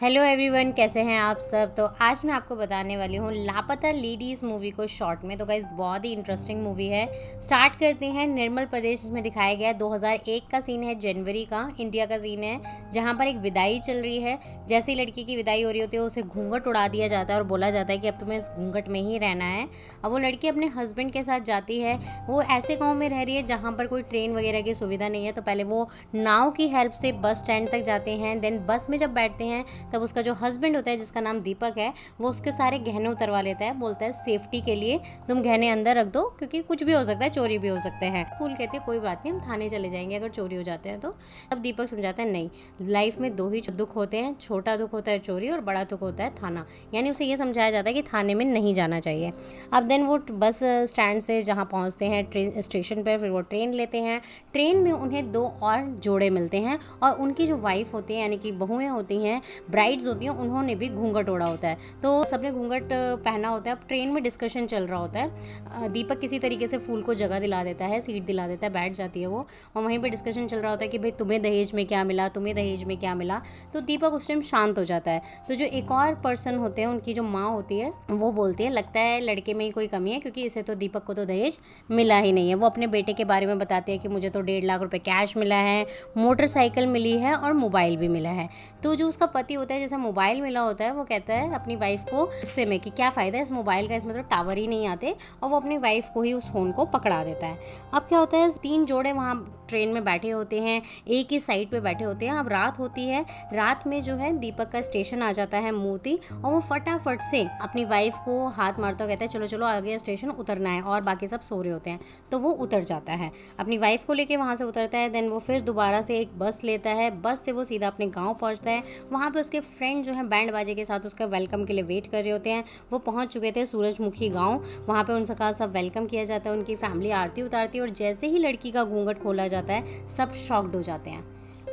Hello everyone, कैसे हैं आप सब। तो आज मैं आपको बताने वाली हूँ लापता लेडीज़ मूवी को शॉर्ट में। तो गाइस बहुत ही इंटरेस्टिंग मूवी है। स्टार्ट करते हैं। निर्मल प्रदेश में दिखाया गया है। 2001 का सीन है, जनवरी का इंडिया का सीन है, जहाँ पर एक विदाई चल रही है। जैसे ही लड़की की विदाई हो रही होती है, उसे घूंघट उड़ा दिया जाता है और बोला जाता है कि अब तुम्हें इस घूंघट में ही रहना है। अब वो लड़की अपने हस्बैंड के साथ जाती है। वो ऐसे गाँव में रह रही है जहाँ पर कोई ट्रेन वगैरह की सुविधा नहीं है। तो पहले वो नाव की हेल्प से बस स्टैंड तक जाते हैं। देन बस में जब बैठते हैं तब उसका जो हस्बैंड होता है, जिसका नाम दीपक है, वो उसके सारे गहने उतरवा लेता है। बोलता है सेफ्टी के लिए तुम गहने अंदर रख दो, क्योंकि कुछ भी हो सकता है, चोरी भी हो सकते हैं। फूल कहती है कोई बात नहीं, हम थाने चले जाएंगे अगर चोरी हो जाते हैं तो। अब दीपक समझाता है नहीं, लाइफ में दो ही दुख होते हैं, छोटा दुख होता है चोरी और बड़ा दुख होता है थाना। यानी उसे ये समझाया जाता है कि थाने में नहीं जाना चाहिए। अब देन वो बस स्टैंड से जहाँ पहुँचते हैं ट्रेन स्टेशन पर, फिर वो ट्रेन लेते हैं। ट्रेन में उन्हें दो और जोड़े मिलते हैं और उनकी जो वाइफ होती है, यानी कि बहुएं होती हैं, ब्राइड्स होती हैं, उन्होंने भी घूंघट ओढ़ा होता है। तो सबने घूंघट पहना होता है। अब ट्रेन में डिस्कशन चल रहा होता है। दीपक किसी तरीके से फूल को जगह दिला देता है, सीट दिला देता है, बैठ जाती है वो। और वहीं पे डिस्कशन चल रहा होता है कि भाई तुम्हें दहेज में क्या मिला, तुम्हें दहेज में क्या मिला। तो दीपक उस टाइम शांत हो जाता है। तो जो एक और पर्सन होते हैं, उनकी जो माँ होती है, वो बोलती है लगता है लड़के में ही कोई कमी है, क्योंकि इसे तो दीपक को तो दहेज मिला ही नहीं है। वो अपने बेटे के बारे में बताते हैं कि मुझे तो 1.5 लाख रुपए कैश मिला है, मोटरसाइकिल मिली है और मोबाइल भी मिला है। तो जो उसका पति होता है, जैसे मोबाइल मिला होता है, वो कहता है अपनी वाइफ को गुस्से में कि क्या फ़ायदा है इस मोबाइल का, इसमें तो टावर ही नहीं आते, और वो अपनी वाइफ को ही उस फ़ोन को पकड़ा देता है। अब क्या होता है, 3 जोड़े वहाँ ट्रेन में बैठे होते हैं, एक ही साइड पे बैठे होते हैं। अब रात होती है। रात में जो है दीपक का स्टेशन आ जाता है, मूर्ति, और वो फटाफट से अपनी वाइफ को हाथ मारता कहता है चलो चलो आगे स्टेशन उतरना है, और बाकी सब सो रहे होते हैं। तो वो उतर जाता है, अपनी वाइफ को लेके वहाँ से उतरता है। देन वो फिर दोबारा से एक बस लेता है। बस से वो सीधा अपने गाँव पहुँचता है। वहाँ पे उसके फ्रेंड जो है बैंड बाजे के साथ उसका वेलकम के लिए वेट कर रहे होते हैं। वो पहुंच चुके थे सूरजमुखी गांव। वहाँ पे उनका सब वेलकम किया जाता है, उनकी फैमिली आरती उतारती है। और जैसे ही लड़की का घूंघट खोला जाता है, सब शॉक्ड हो जाते हैं,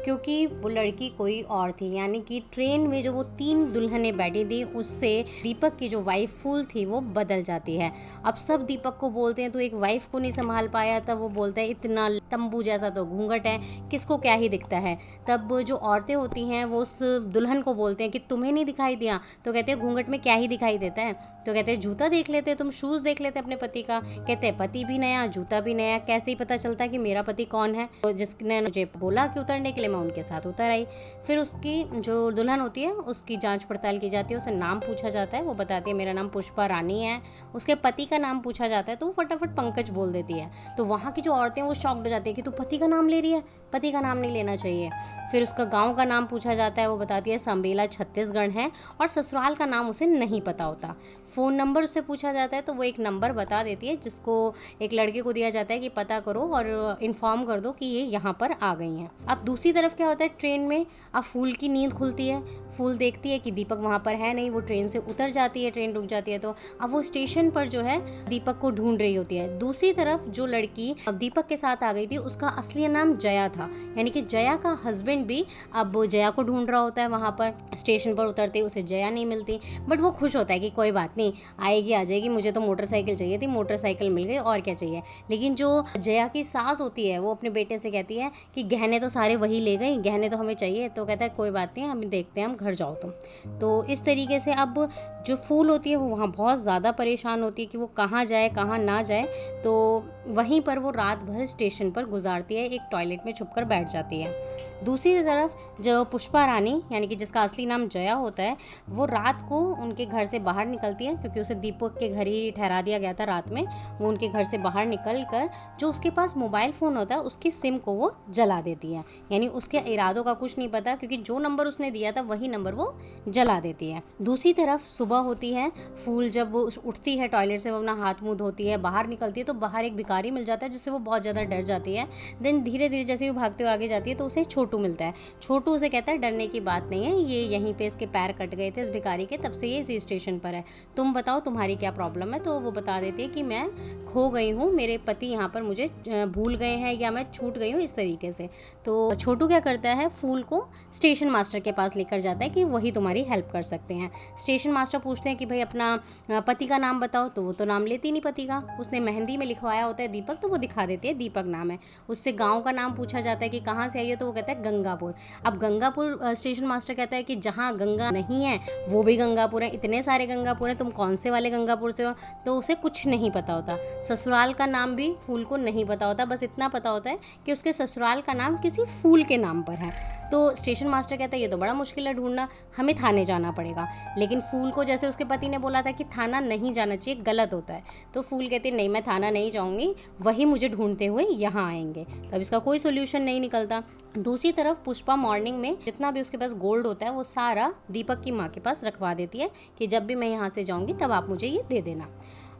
क्योंकि वो लड़की कोई और थी। यानी कि ट्रेन में जो वो 3 दुल्हनें बैठी थी, उससे दीपक की जो वाइफ फूल थी वो बदल जाती है। अब सब दीपक को बोलते हैं तो एक वाइफ को नहीं संभाल पाया। तब वो बोलता है इतना तंबू जैसा तो घूंघट है, किसको क्या ही दिखता है। तब जो औरतें होती हैं वो उस दुल्हन को बोलते हैं कि तुम्हें नहीं दिखाई दिया। तो कहते हैं घूंघट में क्या ही दिखाई देता है। तो कहते हैं जूता देख लेते, तुम शूज़ देख लेते अपने पति का। कहते हैं पति भी नया, जूता भी नया, कैसे ही पता चलता कि मेरा पति कौन है। तो जिसने मुझे बोला कि उतरने के लिए, मैं उनके साथ उतर आई। फिर उसकी जो दुल्हन होती है उसकी जांच पड़ताल की जाती है, उसे नाम पूछा जाता है। वो बताती है मेरा नाम पुष्पा रानी है। उसके पति का नाम पूछा जाता है तो वो फटाफट पंकज बोल देती है। तो वहाँ की जो औरतें वो शॉक्ड हो जाती है कि तू पति का नाम ले रही है, पति का नाम नहीं लेना चाहिए। फिर उसका गांव का नाम पूछा जाता है। वो बताती है संबेला छत्तीसगढ़ है, और ससुराल का नाम उसे नहीं पता होता। फ़ोन नंबर उससे पूछा जाता है तो वो एक नंबर बता देती है, जिसको एक लड़के को दिया जाता है कि पता करो और इन्फॉर्म कर दो कि ये यहाँ पर आ गई हैं। अब दूसरी तरफ क्या होता है ट्रेन में, अब फूल की नींद खुलती है। फूल देखती है कि दीपक वहाँ पर है नहीं। वो ट्रेन से उतर जाती है, ट्रेन रुक जाती है। तो अब वो स्टेशन पर जो है दीपक को ढूंढ रही होती है। दूसरी तरफ जो लड़की दीपक के साथ आ गई थी, उसका असली नाम जया था। यानी कि जया का हस्बैंड भी अब जया को ढूंढ रहा होता है। वहाँ पर स्टेशन पर उतरते उसे जया नहीं मिलती, बट वो खुश होता है कि कोई बात नहीं, आएगी आ जाएगी, मुझे तो मोटरसाइकिल चाहिए थी, मोटरसाइकिल मिल गई, और क्या चाहिए। लेकिन जो जया की सास होती है वो अपने बेटे से कहती है कि गहने तो सारे वही ले गई, गहने तो हमें चाहिए। तो कहता है कोई बात नहीं, हम देखते हैं, हम घर जाओ तुम। तो इस तरीके से अब जो फूल होती है वो वहाँ बहुत ज़्यादा परेशान होती है कि वो कहाँ जाए कहाँ ना जाए। तो वहीं पर वो रात भर स्टेशन पर गुजारती है, एक टॉयलेट में छुपकर बैठ जाती है। दूसरी तरफ जो पुष्पा रानी, यानी कि जिसका असली नाम जया होता है, वो रात को उनके घर से बाहर निकलती है, क्योंकि उसे दीपक के घर ही ठहरा दिया गया था रात में। वो उनके घर से बाहर निकल कर जो उसके पास मोबाइल फ़ोन होता है उसकी सिम को वो जला देती है। यानी उसके इरादों का कुछ नहीं पता, क्योंकि जो नंबर उसने दिया था वही नंबर वो जला देती है। दूसरी तरफ सुबह होती है। फूल जब उठती है टॉयलेट से, वो अपना हाथ मुँह धोती है, बाहर निकलती है, तो बाहर एक भिखारी मिल जाता है, जिससे वो बहुत ज़्यादा डर जाती है। देन धीरे धीरे जैसे वो भागते हुए आगे जाती है तो उसे छोटू मिलता है। छोटू उसे कहता है डरने की बात नहीं है, ये यहीं पे इसके पैर कट गए थे इस भिखारी के, तब से ये इसी स्टेशन पर है। तुम बताओ तुम्हारी क्या प्रॉब्लम है। तो वो बता देती है कि मैं खो गई हूँ, मेरे पति यहाँ पर मुझे भूल गए हैं, या मैं छूट गई हूँ, इस तरीके से। तो छोटू क्या करता है, फूल को स्टेशन मास्टर के पास लेकर जाता है कि वही तुम्हारी हेल्प कर सकते हैं। स्टेशन मास्टर पूछते हैं कि भाई अपना पति का नाम बताओ। तो वो तो नाम लेती नहीं पति का, उसने मेहंदी में लिखवाया होता है दीपक, तो वो दिखा देती है दीपक नाम है। उससे गाँव का नाम पूछा जाता है कि कहाँ से आई है। तो वो कहता है है गंगापुर। अब गंगापुर स्टेशन मास्टर कहता है कि जहाँ गंगा नहीं है वो भी गंगापुर है, इतने सारे गंगापुर हैं, तुम कौन से वाले गंगापुर से हो? तो उसे कुछ नहीं पता होता। ससुराल का नाम भी फूल को नहीं पता होता, बस इतना पता होता है कि उसके ससुराल का नाम किसी फूल के नाम पर है। तो स्टेशन मास्टर कहता है ये तो बड़ा मुश्किल है ढूंढना, हमें थाने जाना पड़ेगा। लेकिन फूल को जैसे उसके पति ने बोला था कि थाना नहीं जाना चाहिए, गलत होता है, तो फूल कहती है नहीं मैं थाना नहीं जाऊँगी, वही मुझे ढूंढते हुए यहाँ आएंगे। तब इसका कोई सोल्यूशन नहीं निकलता। दूसरी तरफ पुष्पा मॉर्निंग में जितना भी उसके पास गोल्ड होता है वो सारा दीपक की माँ के पास रखवा देती है कि जब भी मैं यहाँ से जाऊँगी तब आप मुझे ये दे देना।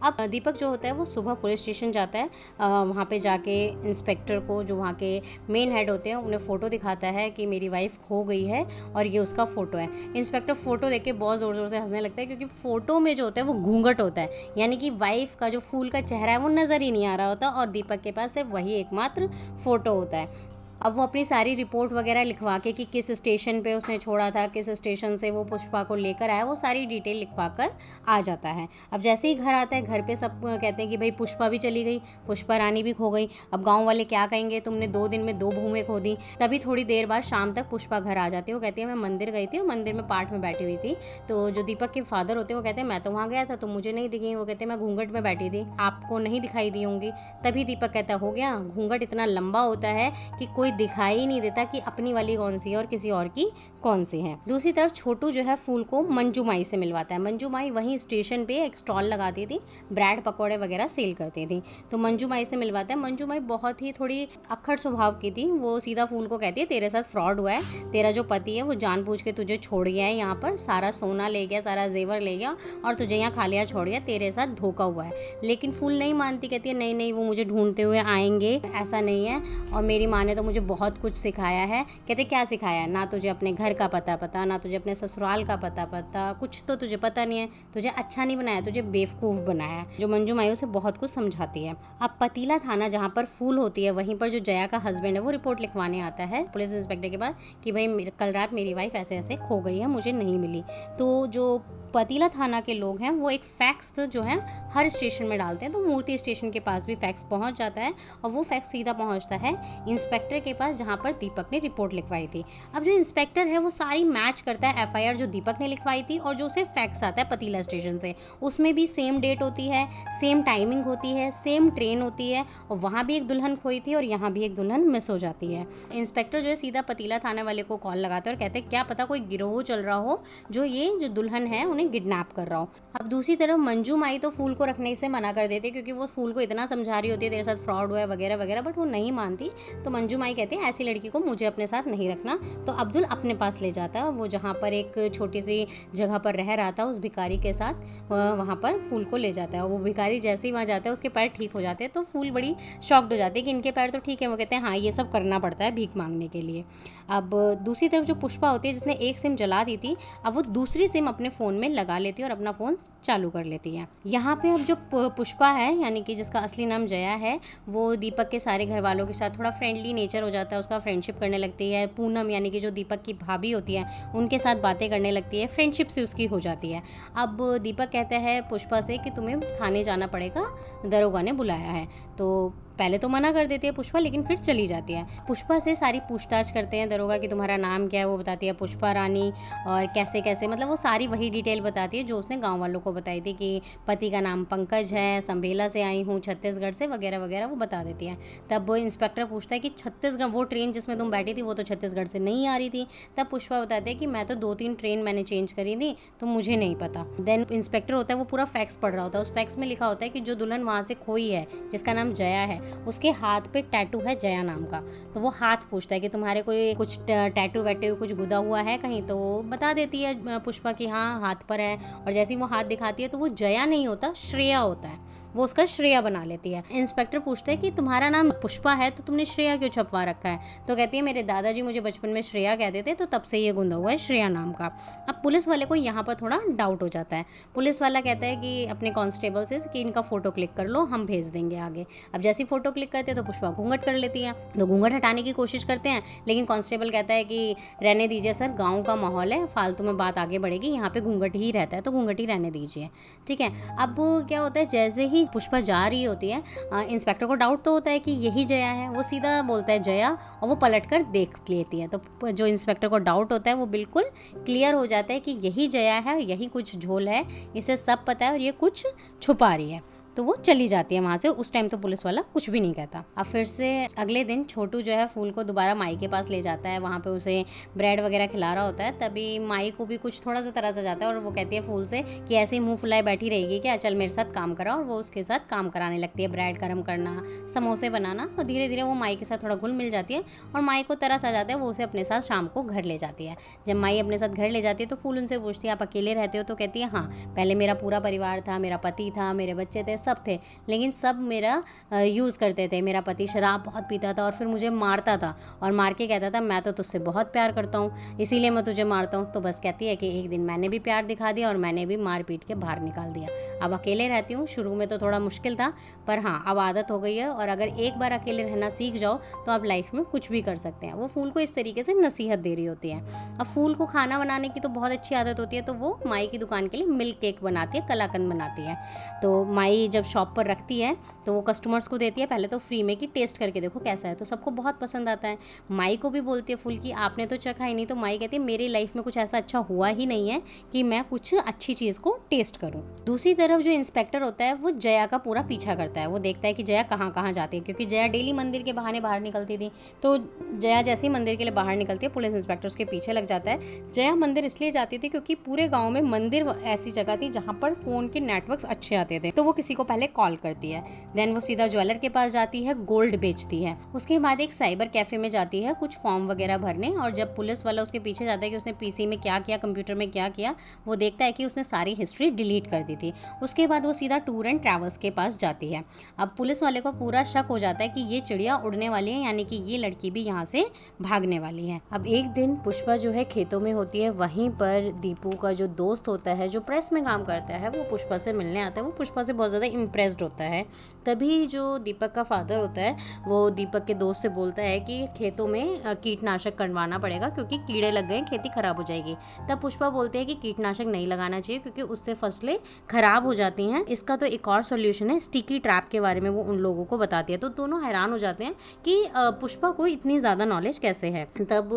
अब दीपक जो होता है वो सुबह पुलिस स्टेशन जाता है, वहाँ पे जाके इंस्पेक्टर को, जो वहाँ के मेन हेड होते हैं, उन्हें फ़ोटो दिखाता है कि मेरी वाइफ खो गई है और ये उसका फ़ोटो है। इंस्पेक्टर फ़ोटो देख के बहुत ज़ोर ज़ोर से हंसने लगता है क्योंकि फ़ोटो में जो होता है वो घूंघट होता है, यानी कि वाइफ का जो फूल का चेहरा है वो नज़र ही नहीं आ रहा होता और दीपक के पास सिर्फ वही एकमात्र फ़ोटो होता है। अब वो अपनी सारी रिपोर्ट वगैरह लिखवा के कि किस स्टेशन पे उसने छोड़ा था, किस स्टेशन से वो पुष्पा को लेकर आया, वो सारी डिटेल लिखवा कर आ जाता है। अब जैसे ही घर आता है, घर पे सब कहते हैं कि भाई पुष्पा भी चली गई, पुष्पा रानी भी खो गई। अब गांव वाले क्या कहेंगे, तुमने 2 दिन में 2 भूमें खो दी। तभी थोड़ी देर बाद शाम तक पुष्पा घर आ जाती है। वो कहती है मैं मंदिर गई थी और मंदिर में पाठ में बैठी हुई थी। तो जो दीपक के फादर होते हैं वो कहते हैं मैं तो वहाँ गया था, तो मुझे नहीं दिखी। वो कहते हैं मैं घूंघट में बैठी थी, आपको नहीं दिखाई दी होंगी। तभी दीपक कहता है हो गया, घूंघट इतना लंबा होता है कि कोई दिखाई नहीं देता कि अपनी वाली कौन सी है और किसी और की कौन सी है। दूसरी तरफ छोटू जो है फूल को मंजू माई से मिलवाता है। मंजू माई वहीं स्टेशन पे एक स्टॉल लगाती थी, ब्रेड पकौड़े वगैरह सेल करती थी, तो मंजू माई से मिलवाता है। मंजू माई बहुत ही थोड़ी अक्खड़ स्वभाव की थी। वो सीधा फूल को कहती है तेरे साथ फ्रॉड हुआ है, तेरा जो पति है वो जानबूझ के तुझे छोड़ गया है, यहाँ पर सारा सोना ले गया, सारा जेवर ले गया और तुझे यहाँ खालिया छोड़ गया, तेरे साथ धोखा हुआ है। लेकिन फूल नहीं मानती, कहती है नहीं नहीं वो मुझे ढूंढते हुए आएंगे, ऐसा नहीं है, और मेरी माँ ने तो मुझे बहुत कुछ सिखाया है। कहते क्या सिखाया? ना तुझे अपने घर का पता, ना तुझे अपने ससुराल का पता, कुछ तो तुझे पता नहीं है, तुझे अच्छा नहीं बनाया, तुझे बेवकूफ़ बनाया है। जो मंजू माई उसे बहुत कुछ समझाती है। अब पतीला थाना जहाँ पर फूल होती है वहीं पर जो जया का हस्बैंड है वो रिपोर्ट लिखवाने आता है पुलिस इंस्पेक्टर के पास कि भाई कल रात मेरी वाइफ ऐसे ऐसे खो गई है, मुझे नहीं मिली। तो जो पतीला थाना के लोग हैं वो एक फैक्स जो है हर स्टेशन में डालते हैं, तो मूर्ति स्टेशन के पास भी फैक्स पहुंच जाता है और वो फैक्स सीधा पहुंचता है इंस्पेक्टर के पास जहां पर दीपक ने रिपोर्ट लिखवाई थी। अब जो इंस्पेक्टर है वो सारी मैच करता है एफआईआर जो दीपक ने लिखवाई थी और जो उसे फैक्स आता है पतीला स्टेशन से, उसमें भी सेम डेट होती है, सेम टाइमिंग होती है, सेम ट्रेन होती है और वहाँ भी एक दुल्हन खोई थी और यहाँ भी एक दुल्हन मिस हो जाती है। इंस्पेक्टर जो है सीधा पतीला थाने वाले को कॉल लगाते हैं और कहते हैं क्या पता कोई गिरोह चल रहा हो जो ये जो दुल्हन है उन्हें किडनैप कर रहा हो। अब दूसरी तरफ मंजू माई तो फूल को रखने से मना कर देते क्योंकि वो फूल को इतना समझा रही होती है तेरे साथ फ्रॉड हुआ है वगैरह वगैरह, बट वो नहीं मानती। तो मंजू माई कहती है ऐसी लड़की को मुझे अपने साथ नहीं रखना। तो अब्दुल अपने पास ले जाता है, वो जहाँ पर एक छोटी सी जगह पर रह रहा था उस भिखारी के साथ वहाँ पर फूल को ले जाता है। वो भिखारी जैसे ही वहाँ जाता है उसके पैर ठीक हो जाते हैं, तो फूल बड़ी शॉक्ड हो जाती है कि इनके पैर तो ठीक है। वो कहते हैं हाँ ये सब करना पड़ता है भीख मांगने के लिए। अब दूसरी तरफ जो पुष्पा होती है जिसने एक सिम जला दी थी, अब वो दूसरी सिम अपने फ़ोन में लगा लेती है और अपना फ़ोन चालू कर लेती है। यहाँ पे अब जो पुष्पा है यानी कि जिसका असली नाम जया है, वो दीपक के सारे घर वालों के साथ थोड़ा फ्रेंडली नेचर हो जाता है, उसका फ्रेंडशिप करने लगती है। पूनम यानी कि जो दीपक की भाभी होती है उनके साथ बातें करने लगती है, फ्रेंडशिप से उसकी हो जाती है। अब दीपक कहता है पुष्पा से कि तुम्हें थाने जाना पड़ेगा, दरोगा ने बुलाया है। तो पहले तो मना कर देती है पुष्पा, लेकिन फिर चली जाती है। पुष्पा से सारी पूछताछ करते हैं दरोगा कि तुम्हारा नाम क्या है, वो बताती है पुष्पा रानी, और कैसे कैसे मतलब वो सारी वही डिटेल बताती है जो उसने गांव वालों को बताई थी कि पति का नाम पंकज है, संभेला से आई हूँ, छत्तीसगढ़ से वगैरह वगैरह वो बता देती है। तब इंस्पेक्टर पूछता है कि छत्तीसगढ़ वो ट्रेन जिसमें तुम बैठी थी वो तो छत्तीसगढ़ से नहीं आ रही थी। तब पुष्पा बताती है कि मैं तो 2-3 ट्रेन मैंने चेंज करी थी तो मुझे नहीं पता। देन इंस्पेक्टर होता है वो पूरा फैक्स पढ़ रहा होता है, उस फैक्स में लिखा होता है कि जो दुल्हन वहाँ से खोई है जिसका नाम जया है उसके हाथ पे टैटू है जया नाम का। तो वो हाथ पूछता है कि तुम्हारे कोई कुछ टैटू वैटू कुछ गुदा हुआ है कहीं, तो वो बता देती है पुष्पा की हाँ हाथ पर है। और जैसे ही वो हाथ दिखाती है तो वो जया नहीं होता, श्रेया होता है, वो उसका श्रेया बना लेती है। इंस्पेक्टर पूछते हैं कि तुम्हारा नाम पुष्पा है तो तुमने श्रेया क्यों छपवा रखा है? तो कहती है मेरे दादाजी मुझे बचपन में श्रेया कहते थे तो तब से ये गुंदा हुआ है श्रेया नाम का। अब पुलिस वाले को यहाँ पर थोड़ा डाउट हो जाता है। पुलिस वाला कहता है कि अपने कांस्टेबल से कि इनका फोटो क्लिक कर लो, हम भेज देंगे आगे। अब जैसे ही फोटो क्लिक करते हैं तो पुष्पा घूंघट कर लेती है, तो घूंघट हटाने की कोशिश करते हैं, लेकिन कांस्टेबल कहता है कि रहने दीजिए सर, गाँव का माहौल है, फालतू में बात आगे बढ़ेगी, यहाँ पे घूंघट ही रहता है तो घूंघट ही रहने दीजिए, ठीक है। अब क्या होता है जैसे ही पुष्पा जा रही होती है, इंस्पेक्टर को डाउट तो होता है कि यही जया है, वो सीधा बोलता है जया, और वो पलट कर देख लेती है। तो जो इंस्पेक्टर को डाउट होता है वो बिल्कुल क्लियर हो जाता है कि यही जया है, यही कुछ झोल है, इसे सब पता है और ये कुछ छुपा रही है। तो वो चली जाती है वहाँ से। उस टाइम तो पुलिस वाला कुछ भी नहीं कहता। अब फिर से अगले दिन छोटू जो है फूल को दोबारा माई के पास ले जाता है, वहाँ पे उसे ब्रेड वगैरह खिला रहा होता है। तभी माई को भी कुछ थोड़ा सा तरस आ जाता है और वो कहती है फूल से कि ऐसे ही मुंह फुलाए बैठी रहेगी क्या, चल मेरे साथ काम करा। और वो उसके साथ काम कराने लगती है, ब्रेड गर्म करना, समोसे बनाना। और धीरे धीरे वो माई के साथ थोड़ा घुल मिल जाती है और माई को तरस आ जाता है, वो उसे अपने साथ शाम को घर ले जाती है। जब माई अपने साथ घर ले जाती है तो फूल उनसे पूछती है आप अकेले रहते हो? तो कहती है हाँ, पहले मेरा पूरा परिवार था, मेरा पति था, मेरे बच्चे थे, सब थे, लेकिन सब मेरा यूज़ करते थे। मेरा पति शराब बहुत पीता था और फिर मुझे मारता था और मार के कहता था मैं तो तुझसे बहुत प्यार करता हूँ, इसीलिए मैं तुझे मारता हूँ। तो बस कहती है कि एक दिन मैंने भी प्यार दिखा दिया और मैंने भी मार पीट के बाहर निकाल दिया। अब अकेले रहती हूँ, शुरू में तो थोड़ा मुश्किल था पर हाँ अब आदत हो गई है, और अगर एक बार अकेले रहना सीख जाओ तो आप लाइफ में कुछ भी कर सकते हैं। वो फूल को इस तरीके से नसीहत दे रही होती है। अब फूल को खाना बनाने की तो बहुत अच्छी आदत होती है, तो वो माई की दुकान के लिए मिल्क केक बनाती है, कलाकंद बनाती है। तो माई जब शॉप पर रखती है तो वो कस्टमर्स को देती है पहले तो फ्री में कि टेस्ट करके देखो कैसा है। तो सबको बहुत पसंद आता है। माई को भी बोलती है फूल की आपने तो चखा ही नहीं। तो माई कहती है मेरी लाइफ में कुछ ऐसा अच्छा हुआ ही नहीं है कि मैं कुछ अच्छी चीज़ को टेस्ट करूं। दूसरी तरफ जो इंस्पेक्टर होता है वो जया का पूरा पीछा करता है। वो देखता है कि जया कहाँ कहाँ जाती है, क्योंकि जया डेली मंदिर के बहाने बाहर निकलती थी। तो जया जैसे ही मंदिर के लिए बाहर निकलती है पुलिस इंस्पेक्टर उसके पीछे लग जाता है। जया मंदिर इसलिए जाती थी क्योंकि पूरे गाँव में मंदिर ऐसी जगह थी जहाँ पर फ़ोन के नेटवर्क्स अच्छे आते थे। तो वो किसी को पहले कॉल करती है, देन वो सीधा ज्वेलर के पास जाती है, गोल्ड बेचती है। उसके बाद एक साइबर कैफे में जाती है कुछ फॉर्म वगैरह भरने, और जब पुलिस वाला उसके पीछे जाता है कि उसने पीसी में क्या किया, कंप्यूटर में क्या किया, वो देखता है कि उसने सारी हिस्ट्री डिलीट कर दी थी। उसके बाद वो सीधा टूर एंड ट्रैवल्स के पास जाती है। अब पुलिस वाले को पूरा शक हो जाता है कि ये चिड़िया उड़ने वाली है, यानी कि ये लड़की भी यहाँ से भागने वाली है। अब एक दिन पुष्पा जो है खेतों में होती है, वहीं पर दीपू का जो दोस्त होता है जो प्रेस में काम करता है वो पुष्पा से मिलने आता है। वो पुष्पा से बहुत ज़्यादा इम्प्रेस्ड होता है। तभी जो दीपक का फादर होता है वो दीपक के दोस्त से बोलता है कि खेतों में कीटनाशक करवाना पड़ेगा क्योंकि कीड़े लग गए, खेती खराब हो जाएगी। तब पुष्पा बोलते हैं कि कीटनाशक नहीं लगाना चाहिए क्योंकि उससे फसलें खराब हो जाती हैं। इसका तो एक और सोल्यूशन है, स्टिकी ट्रैप के बारे में वो उन लोगों को बताती है। तो दोनों हैरान हो जाते हैं कि पुष्पा को इतनी ज़्यादा नॉलेज कैसे है। तब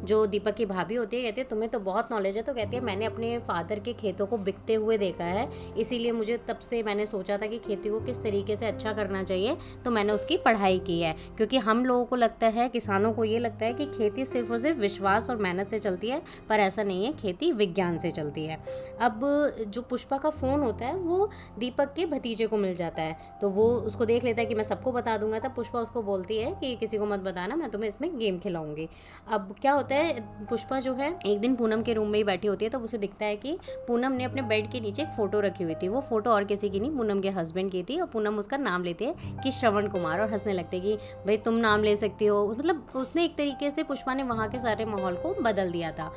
जो दीपक की भाभी होती है कहती है तुम्हें तो बहुत नॉलेज है। तो कहती है मैंने अपने फादर के खेतों को बिकते हुए देखा है, इसीलिए मुझे तब से मैंने सोचा था कि खेती को किस तरीके से अच्छा करना चाहिए, तो मैंने उसकी पढ़ाई की है। क्योंकि हम लोगों को लगता है, किसानों को ये लगता है कि खेती सिर्फ और सिर्फ विश्वास और मेहनत से चलती है, पर ऐसा नहीं है, खेती विज्ञान से चलती है। अब जो पुष्पा का फ़ोन होता है वो दीपक के भतीजे को मिल जाता है, तो वो उसको देख लेता है कि मैं सबको बता दूंगा। तब पुष्पा उसको बोलती है कि किसी को मत बताना, मैं तुम्हें इसमें गेम खिलाऊंगी। अब क्या होता है, पुष्पा जो है एक दिन पूनम के रूम में ही बैठी होती है, तब उसे दिखता है कि पूनम ने अपने बेड के नीचे एक फ़ोटो रखी हुई थी। वो फ़ोटो और किसी की नहीं, पूनम के हस्बैंड की थी, और पूनम उसका नाम लेती है कि श्रवण कुमार, और हंसने लगते हैं कि भाई तुम नाम ले सकती हो। मतलब उसने एक तरीके से पुष्पा ने वहाँ के सारे माहौल को बदल दिया था।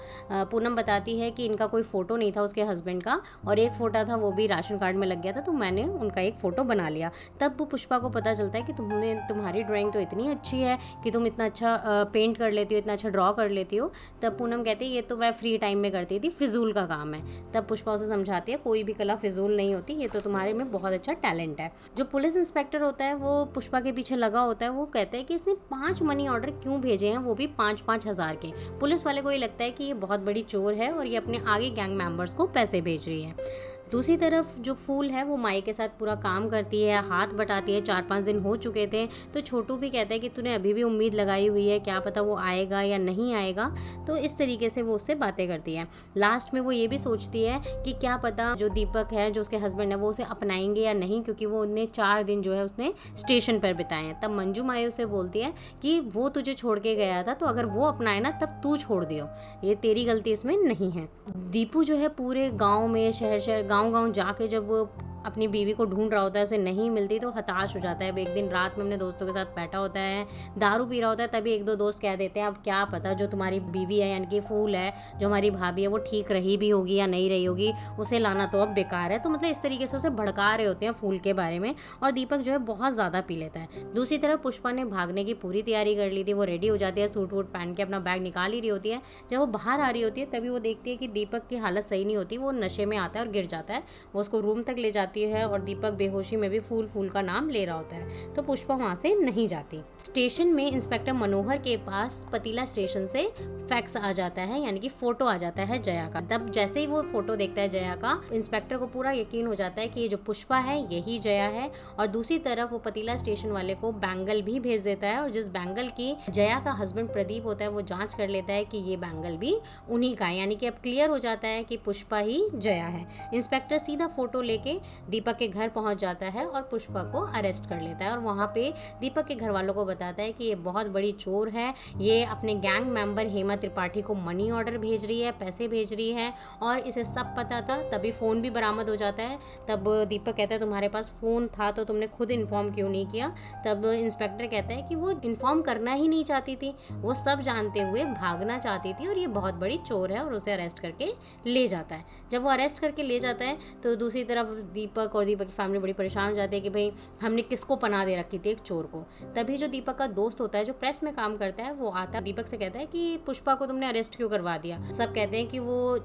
पूनम बताती है कि इनका कोई फ़ोटो नहीं था उसके हस्बैंड का, और एक फ़ोटो था वो भी राशन कार्ड में लग गया था, तो मैंने उनका एक फ़ोटो बना लिया। तब वो पुष्पा को पता चलता है कि तुम्हारी ड्राइंग तो इतनी अच्छी है कि तुम इतना अच्छा पेंट कर लेती हो, इतना अच्छा ड्रॉ कर लेती हो। तब पूनम कहती है ये तो मैं फ्री टाइम में करती थी, फिजूल का काम है। तब पुष्पा उसे समझाती है कोई भी कला फिजूल नहीं होती, ये तो तुम्हारे में बहुत अच्छा टैलेंट है। जो पुलिस इंस्पेक्टर होता है वो पुष्पा के पीछे लगा होता है। वो कहता है कि इसने 5 मनी ऑर्डर क्यों भेजे हैं, वो भी 5-5 हज़ार के। पुलिस वाले को ये लगता है कि ये बहुत बड़ी चोर है और ये अपने आगे गैंग मेंबर्स को पैसे भेज रही है। दूसरी तरफ जो फूल है वो माई के साथ पूरा काम करती है, हाथ बटाती है। 4-5 दिन हो चुके थे, तो छोटू भी कहता है कि तूने अभी भी उम्मीद लगाई हुई है, क्या पता वो आएगा या नहीं आएगा। तो इस तरीके से वो उससे बातें करती है। लास्ट में वो ये भी सोचती है कि क्या पता जो दीपक है, जो उसके हस्बैंड है, वो उसे अपनाएंगे या नहीं, क्योंकि वो उन्हें 4 दिन जो है उसने स्टेशन पर बिताए हैं। तब मंजू माई उसे बोलती है कि वो तुझे छोड़ के गया था, तो अगर वो अपनाए ना तब तू छोड़ दियो, ये तेरी गलती इसमें नहीं है। दीपू जो है पूरे गाँव में शहर गाँव जाके जब वो अपनी बीवी को ढूंढ रहा होता है, उसे नहीं मिलती, तो हताश हो जाता है। एक दिन रात में अपने दोस्तों के साथ बैठा होता है, दारू पी रहा होता है, तभी 1-2 दोस्त कह देते हैं अब क्या पता जो तुम्हारी बीवी है यानी कि फूल है, जो हमारी भाभी है, वो ठीक रही भी होगी या नहीं रही होगी, उसे लाना तो अब बेकार है। तो मतलब इस तरीके से उसे भड़का रहे होते हैं फूल के बारे में, और दीपक जो है बहुत ज़्यादा पी लेता है। दूसरी तरफ पुष्पा ने भागने की पूरी तैयारी कर ली थी, वो रेडी हो जाती है, सूट वूट पहन के अपना बैग निकाल ही रही होती है। जब वो बाहर आ रही होती है तभी वो देखती है कि दीपक की हालत सही नहीं होती, वो नशे में आता है और गिर जाता है। वो उसको रूम तक ले जाती जाती है और दीपक बेहोशी में भी फूल का नाम ले रहा होता है, तो पुष्पा वहाँ से नहीं जाती। स्टेशन में इंस्पेक्टर मनोहर के पास पतीला स्टेशन से फैक्स आ जाता है, यानी कि फोटो आ जाता है जया का। तब जैसे ही वो फोटो देखता है जया का, इंस्पेक्टर को पूरा यकीन हो जाता है कि ये जो पुष्पा है यही जया है। और दूसरी तरफ वो पतीला स्टेशन वाले को बैंगल भी भेज देता है, और जिस बैंगल की जया का हस्बैंड प्रदीप होता है वो जांच कर लेता है कि ये बैंगल भी उन्हीं का है, यानी कि अब क्लियर हो जाता है कि पुष्पा ही जया है। इंस्पेक्टर सीधा फोटो लेके दीपक के घर पहुंच जाता है और पुष्पा को अरेस्ट कर लेता है, और वहाँ पे दीपक के घर वालों को बताता है कि ये बहुत बड़ी चोर है, ये अपने गैंग मेंबर हेमा त्रिपाठी को मनी ऑर्डर भेज रही है, पैसे भेज रही है, और इसे सब पता था। तभी फ़ोन भी बरामद हो जाता है। तब दीपक कहता है तुम्हारे पास फ़ोन था तो तुमने खुद इन्फॉर्म क्यों नहीं किया। तब इंस्पेक्टर कहता है कि वो इन्फॉर्म करना ही नहीं चाहती थी, वो सब जानते हुए भागना चाहती थी, और ये बहुत बड़ी चोर है, और उसे अरेस्ट करके ले जाता है। जब वो अरेस्ट करके ले जाता है तो दूसरी तरफ दीपक और दीपक की फैमिली बड़ी परेशान हो जाती है कि भाई हमने किसको पनाह दे रखी थी, एक चोर को। तभी जो दीपक का दोस्त होता है जो प्रेस में काम करता है वो आता है, दीपक से कहता है कि पुष्पा को तुमने अरेस्ट क्यों करवा दिया। सब कहते हैं कि वो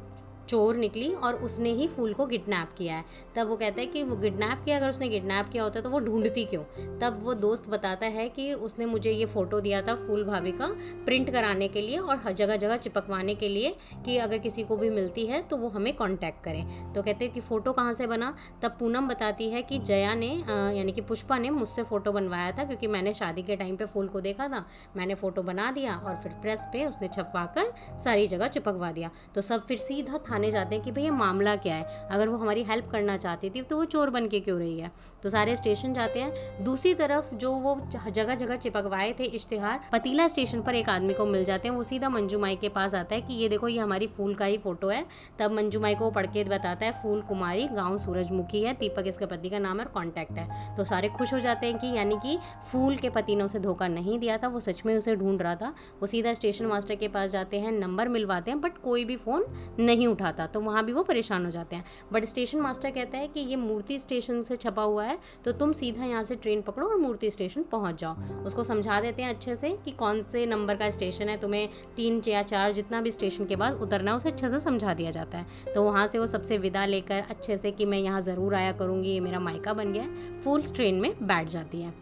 चोर निकली और उसने ही फूल को किडनैप किया है। तब वो कहता है कि वो किडनैप किया, अगर उसने किडनैप किया होता तो वो ढूंढती क्यों। तब वो दोस्त बताता है कि उसने मुझे ये फ़ोटो दिया था फूल भाभी का प्रिंट कराने के लिए और हर जगह जगह चिपकवाने के लिए कि अगर किसी को भी मिलती है तो वो हमें कांटेक्ट करें। तो कहते हैं कि फ़ोटो कहाँ से बना। तब पूनम बताती है कि जया ने यानी कि पुष्पा ने मुझसे फ़ोटो बनवाया था, क्योंकि मैंने शादी के टाइम पर फूल को देखा था, मैंने फ़ोटो बना दिया और फिर प्रेस पे उसने छपवा कर सारी जगह चिपकवा दिया। तो सब फिर सीधा थाने जाते हैं कि भाई ये मामला क्या है, अगर वो हमारी हेल्प करना चाहती थी तो वो चोर बन के क्यों रही है। तो सारे स्टेशन जाते हैं। दूसरी तरफ जो वो जगह जगह चिपकवाए थे इश्तिहार, पतीला स्टेशन पर एक आदमी को मिल जाते हैं। वो सीधा मंजू माई के पास आता है कि ये देखो ये हमारी फूल का ही फोटो है। तब मंजू माई को पढ़ के बताता है फूल कुमारी, गाँव सूरजमुखी है, दीपक इसके पति का नाम है और कॉन्टैक्ट है। तो सारे खुश हो जाते हैं कि यानी कि फूल के पति ने उसे धोखा नहीं दिया था, वो सच में उसे ढूंढ रहा था। वो सीधा स्टेशन मास्टर के पास जाते हैं, नंबर मिलवाते हैं, बट कोई भी फ़ोन नहीं उठाता। तो वहाँ भी वो परेशान हो जाते हैं। बट स्टेशन मास्टर कहता है कि ये मूर्ति स्टेशन से छपा हुआ है, तो तुम सीधा यहाँ से ट्रेन पकड़ो और मूर्ति स्टेशन पहुँच जाओ। उसको समझा देते हैं अच्छे से कि कौन से नंबर का स्टेशन है, तुम्हें 3 या 4 जितना भी स्टेशन के बाद उतरना है उसे अच्छे से समझा दिया जाता है। तो वहाँ से वो सबसे विदा लेकर अच्छे से कि मैं यहाँ ज़रूर आया करूँगी, ये मेरा मायका बन गया है, फुल ट्रेन में बैठ जाती है।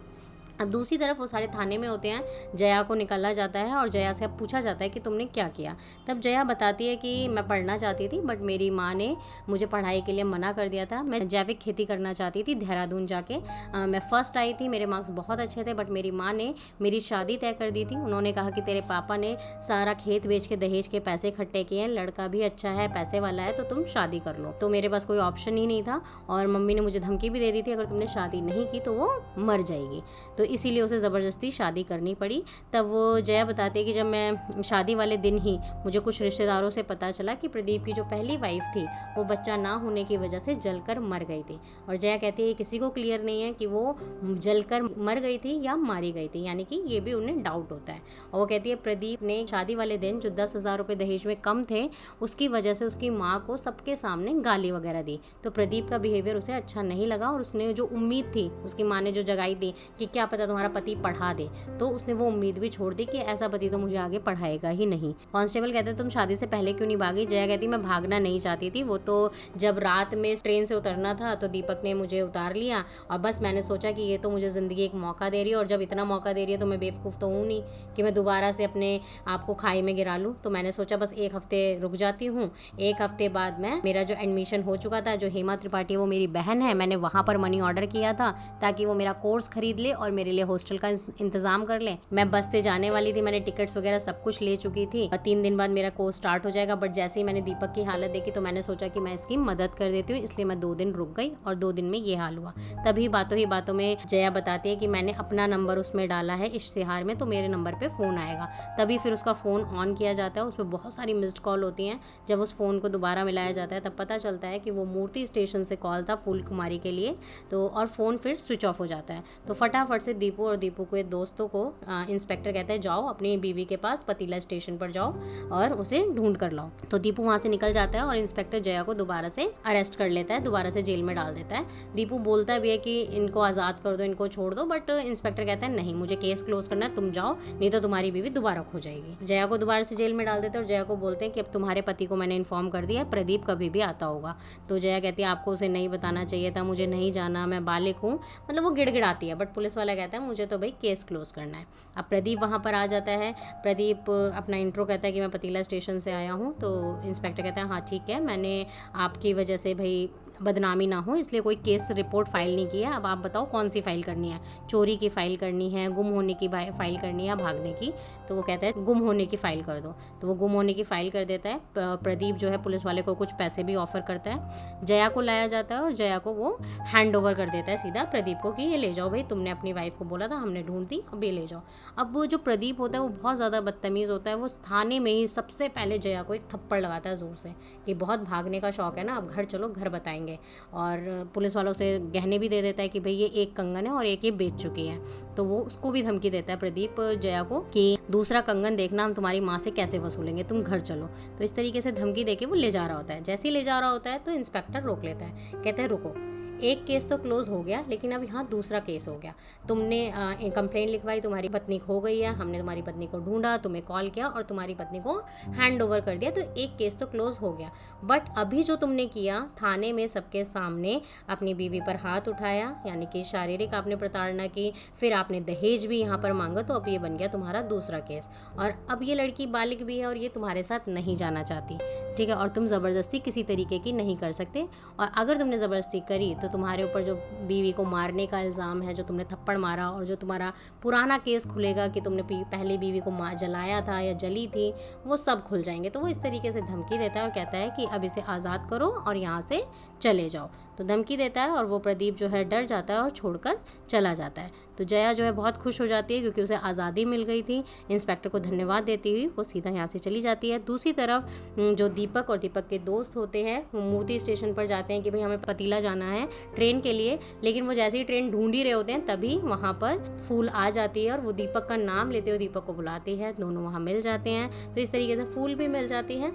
अब दूसरी तरफ वो सारे थाने में होते हैं। जया को निकाला जाता है और जया से अब पूछा जाता है कि तुमने क्या किया। तब जया बताती है कि मैं पढ़ना चाहती थी, बट मेरी माँ ने मुझे पढ़ाई के लिए मना कर दिया था। मैं जैविक खेती करना चाहती थी देहरादून जाके। मैं फर्स्ट आई थी, मेरे मार्क्स बहुत अच्छे थे, बट मेरी माँ ने मेरी शादी तय कर दी थी। उन्होंने कहा कि तेरे पापा ने सारा खेत बेच के दहेज के पैसे इकट्ठे किए हैं, लड़का भी अच्छा है, पैसे वाला है, तो तुम शादी कर लो। तो मेरे पास कोई ऑप्शन ही नहीं था, और मम्मी ने मुझे धमकी भी दे दी थी अगर तुमने शादी नहीं की तो वो मर जाएगी। तो इसीलिए उसे ज़बरदस्ती शादी करनी पड़ी। तब वो जया बताती है कि जब मैं शादी वाले दिन ही मुझे कुछ रिश्तेदारों से पता चला कि प्रदीप की जो पहली वाइफ थी वो बच्चा ना होने की वजह से जलकर मर गई थी। और जया कहती है किसी को क्लियर नहीं है कि वो जलकर मर गई थी या मारी गई थी, यानी कि ये भी उन्हें डाउट होता है। और वो कहती है प्रदीप ने शादी वाले दिन जो 10,000 रुपये दहेज में कम थे उसकी वजह से उसकी माँ को सबके सामने गाली वगैरह दी। तो प्रदीप का बिहेवियर उसे अच्छा नहीं लगा, और उसने जो उम्मीद थी उसकी माँ ने जो जगाई थी कि क्या पता तुम्हारा पति पढ़ा दे, तो उसने वो उम्मीद भी छोड़ दी कि ऐसा पति तो मुझे आगे पढ़ाएगा ही नहीं। कांस्टेबल कहते तुम शादी से पहले क्यों नहीं भागी। जया कहती मैं भागना नहीं चाहती थी, वो तो जब रात में ट्रेन से उतरना था तो दीपक ने मुझे उतार लिया, और बस मैंने सोचा कि ये तो मुझे ज़िंदगी एक मौका दे रही है, और जब इतना मौका दे रही है तो मैं बेवकूफ़ तो हूँ नहीं कि मैं दोबारा से अपने आप को खाई में गिरा लूँ। तो मैंने सोचा बस 1 हफ्ते रुक जाती हूँ। 1 हफ्ते बाद मैं मेरा जो एडमिशन हो चुका था, जो हेमा त्रिपाठी वो मेरी बहन है, मैंने वहाँ पर मनी ऑर्डर किया था ताकि वो मेरा कोर्स खरीद ले और मेरे लिए हॉस्टल का इंतजाम कर ले। मैं बस से जाने वाली थी, मैंने टिकट्स वगैरह सब कुछ ले चुकी थी, और 3 दिन बाद मेरा कोर्स स्टार्ट हो जाएगा। बट जैसे ही मैंने दीपक की हालत देखी तो मैंने सोचा कि मैं इसकी मदद कर देती हूँ, इसलिए मैं 2 दिन रुक गई, और 2 दिन में ये हाल हुआ। तभी बातों ही बातों में जया बताती है कि मैंने अपना नंबर उसमें डाला है इश्तिहार में, तो मेरे नंबर पे फ़ोन आएगा। तभी फिर उसका फ़ोन ऑन किया जाता है, उसमें बहुत सारी मिस्ड कॉल होती हैं। जब उस फ़ोन को दोबारा मिलाया जाता है तब पता चलता है कि वो मूर्ति स्टेशन से कॉल था फूल कुमारी के लिए। तो और फ़ोन फिर स्विच ऑफ हो जाता है। तो फटाफट से दीपू और दीपू के दोस्तों को इंस्पेक्टर कहता है जाओ अपनी बीवी के पास पतीला स्टेशन पर जाओ और उसे ढूंढ कर लाओ। तो दीपू वहाँ से निकल जाता है और इंस्पेक्टर जया को दोबारा से अरेस्ट कर लेता है, दोबारा से जेल में डाल देता है। दीपू बोलता भी है कि इनको आज़ाद कर दो, इनको छोड़ दो, बट इंस्पेक्टर कहता है नहीं, मुझे केस क्लोज करना है, तुम जाओ, नहीं तो तुम्हारी बीवी दोबारा खो जाएगी। जया को दोबारा से जेल में डाल देते हैं और जया को बोलते हैं कि अब तुम्हारे पति को मैंने इन्फॉर्म कर दिया, प्रदीप कभी भी आता होगा। तो जया कहती है आपको उसे नहीं बताना चाहिए था, मुझे नहीं जाना, मैं बालिक हूँ, मतलब वो गिड़गिड़ाती है। बट पुलिस वाला कहता है मुझे तो भाई केस क्लोज करना है। अब प्रदीप वहाँ पर आ जाता है। प्रदीप अपना इंट्रो कहता है कि मैं पतीला स्टेशन से आया हूँ। तो इंस्पेक्टर कहता है हाँ ठीक है, मैंने आपकी वजह से भाई बदनामी ना हो इसलिए कोई केस रिपोर्ट फाइल नहीं की है। अब आप बताओ कौन सी फाइल करनी है, चोरी की फाइल करनी है, गुम होने की फाइल करनी है या भागने की। तो वो कहता है गुम होने की फाइल कर दो। तो वो गुम होने की फाइल कर देता है। प्रदीप जो है पुलिस वाले को कुछ पैसे भी ऑफर करता है। जया को लाया जाता है और जया को वो हैंड ओवर कर देता है सीधा प्रदीप को कि ये ले जाओ भाई, तुमने अपनी वाइफ को बोला था, हमने ढूंढ दी, अब ये ले जाओ। अब वो जो प्रदीप होता है वो बहुत ज़्यादा बदतमीज़ होता है। वो थाने में ही सबसे पहले जया को एक थप्पड़ लगाता है ज़ोर से कि बहुत भागने का शौक है ना, अब घर चलो, घर बताएंगे। और पुलिस वालों से गहने भी दे देता है कि भाई ये एक कंगन है और एक ये बेच चुकी है। तो वो उसको भी धमकी देता है प्रदीप जया को कि दूसरा कंगन देखना, हम तुम्हारी माँ से कैसे वसूलेंगे, तुम घर चलो। तो इस तरीके से धमकी देके वो ले जा रहा होता है। जैसे ही ले जा रहा होता है तो इंस्पेक्टर रोक लेता है, कहता है रुको, एक केस तो क्लोज हो गया लेकिन अब यहाँ दूसरा केस हो गया। तुमने कंप्लेंट लिखवाई, तुम्हारी पत्नी खो गई है, हमने तुम्हारी पत्नी को ढूंढा, तुम्हें कॉल किया और तुम्हारी पत्नी को हैंड ओवर कर दिया, तो एक केस तो क्लोज हो गया। बट अभी जो तुमने किया थाने में सबके सामने, अपनी बीवी पर हाथ उठाया, यानी कि शारीरिक आपने प्रताड़ना की, फिर आपने दहेज भी यहाँ पर मांगा, तो अब ये बन गया तुम्हारा दूसरा केस। और अब ये लड़की बालिग भी है और ये तुम्हारे साथ नहीं जाना चाहती, ठीक है, और तुम ज़बरदस्ती किसी तरीके की नहीं कर सकते। और अगर तुमने ज़बरदस्ती करी तो तुम्हारे ऊपर जो बीवी को मारने का इल्ज़ाम है, जो तुमने थप्पड़ मारा, और जो तुम्हारा पुराना केस खुलेगा कि तुमने पहले बीवी को जलाया था या जली थी, वो सब खुल जाएंगे। तो वो इस तरीके से धमकी देता है और कहता है कि अब इसे आज़ाद करो और यहाँ से चले जाओ। तो धमकी देता है और वो प्रदीप जो है डर जाता है और छोड़कर चला जाता है। तो जया जो है बहुत खुश हो जाती है क्योंकि उसे आज़ादी मिल गई थी। इंस्पेक्टर को धन्यवाद देती हुई वो सीधा यहाँ से चली जाती है। दूसरी तरफ जो दीपक और दीपक के दोस्त होते हैं वो मूर्ति स्टेशन पर जाते हैं कि भाई हमें पतीला जाना है ट्रेन के लिए, लेकिन वो जैसे ही ट्रेन ढूंढ ही रहे होते हैं तभी वहाँ पर फूल आ जाती है और वो दीपक का नाम लेते हुए दीपक को बुलाती है। दोनों वहाँ मिल जाते हैं, तो इस तरीके से फूल भी मिल जाती है।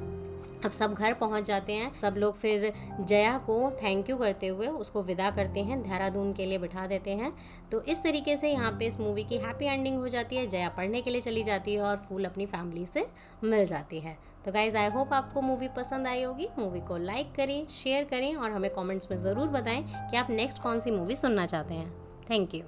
अब सब घर पहुंच जाते हैं। सब लोग फिर जया को थैंक यू करते हुए उसको विदा करते हैं, देहरादून के लिए बिठा देते हैं। तो इस तरीके से यहाँ पे इस मूवी की हैप्पी एंडिंग हो जाती है। जया पढ़ने के लिए चली जाती है और फूल अपनी फैमिली से मिल जाती है। तो गाइज़ आई होप आपको मूवी पसंद आई होगी। मूवी को लाइक करें, शेयर करें और हमें कमेंट्स में ज़रूर बताएं कि आप नेक्स्ट कौन सी मूवी सुनना चाहते हैं। Thank you.